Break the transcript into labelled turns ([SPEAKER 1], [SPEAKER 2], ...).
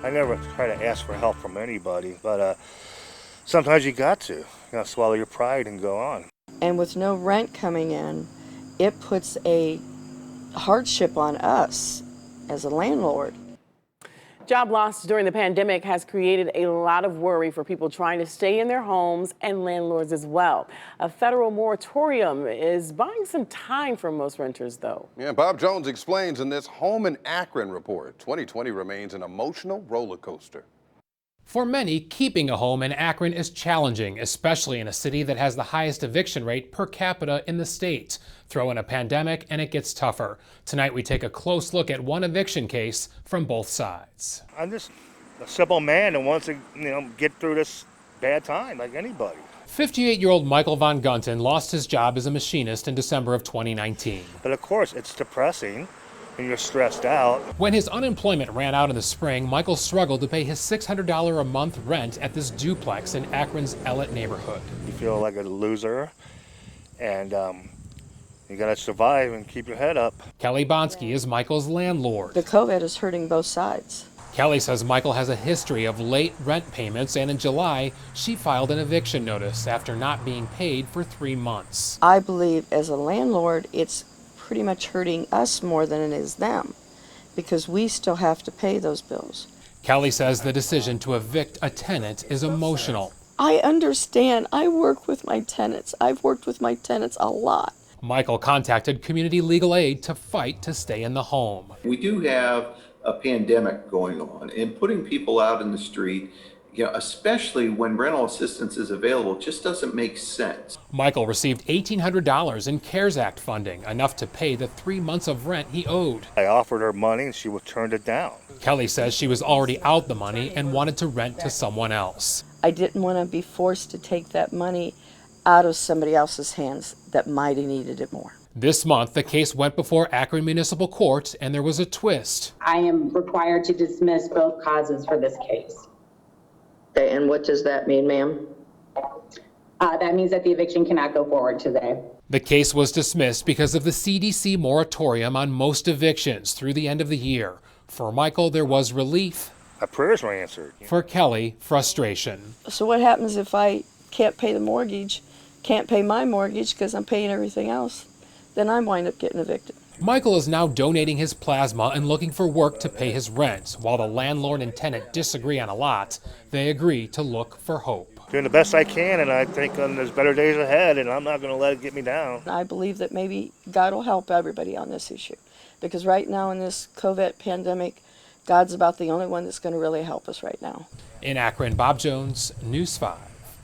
[SPEAKER 1] I never try to ask for help from anybody, but sometimes you got to. You gotta swallow your pride and go on.
[SPEAKER 2] And with no rent coming in, it puts a hardship on us as a landlord.
[SPEAKER 3] Job loss during the pandemic has created a lot of worry for people trying to stay in their homes and landlords as well. A federal moratorium is buying some time for most renters, though.
[SPEAKER 4] Yeah, Bob Jones explains in this Home in Akron report, 2020 remains an emotional roller coaster.
[SPEAKER 5] For many, keeping a home in Akron is challenging, especially in a city that has the highest eviction rate per capita in the state. Throw in a pandemic and it gets tougher. Tonight we take a close look at one eviction case from both sides.
[SPEAKER 1] I'm just a simple man and wants to, get through this bad time like anybody.
[SPEAKER 5] 58-year-old Michael Von Gunten lost his job as a machinist in December of 2019.
[SPEAKER 1] But of course, it's depressing and you're stressed out.
[SPEAKER 5] When his unemployment ran out in the spring, Michael struggled to pay his $600 a month rent at this duplex in Akron's Ellet neighborhood.
[SPEAKER 1] You feel like a loser, and you gotta survive and keep your head up.
[SPEAKER 5] Kelly BONSKY is Michael's landlord.
[SPEAKER 2] The COVID is hurting both sides.
[SPEAKER 5] Kelly says Michael has a history of late rent payments, and in July, she filed an eviction notice after not being paid for 3 months.
[SPEAKER 2] I believe as a landlord, it's pretty much hurting us more than it is them, because we still have to pay those bills.
[SPEAKER 5] Kelly says the decision to evict a tenant is emotional.
[SPEAKER 2] I understand. I work with my tenants. I've worked with my tenants a lot.
[SPEAKER 5] Michael contacted Community Legal Aid to fight to stay in the home.
[SPEAKER 6] We do have a pandemic going on, and putting people out in the street, especially when rental assistance is available, just doesn't make sense.
[SPEAKER 5] Michael received $1,800 in CARES Act funding, enough to pay the 3 months of rent he owed.
[SPEAKER 1] I offered her money and she turned it down.
[SPEAKER 5] Kelly says she was already out the money and wanted to rent to someone else.
[SPEAKER 2] I didn't want to be forced to take that money out of somebody else's hands that might have needed it more.
[SPEAKER 5] This month, the case went before Akron Municipal Court, and there was a twist.
[SPEAKER 7] I am required to dismiss both causes for this case.
[SPEAKER 2] Okay, and what does that mean, ma'am?
[SPEAKER 7] That means that the eviction cannot go forward today.
[SPEAKER 5] The case was dismissed because of the CDC moratorium on most evictions through the end of the year. For Michael, there was relief.
[SPEAKER 1] My prayers were answered.
[SPEAKER 5] For Kelly, frustration.
[SPEAKER 2] So what happens if I can't pay the mortgage, can't pay my mortgage because I'm paying everything else? Then I wind up getting evicted.
[SPEAKER 5] Michael is now donating his plasma and looking for work to pay his rent. While the landlord and tenant disagree on a lot, they agree to look for hope.
[SPEAKER 1] Doing the best I can, and I think there's better days ahead, and I'm not going to let it get me down.
[SPEAKER 2] I believe that maybe God will help everybody on this issue, because right now in this COVID pandemic, God's about the only one that's going to really help us right now.
[SPEAKER 5] In Akron, Bob Jones, News 5.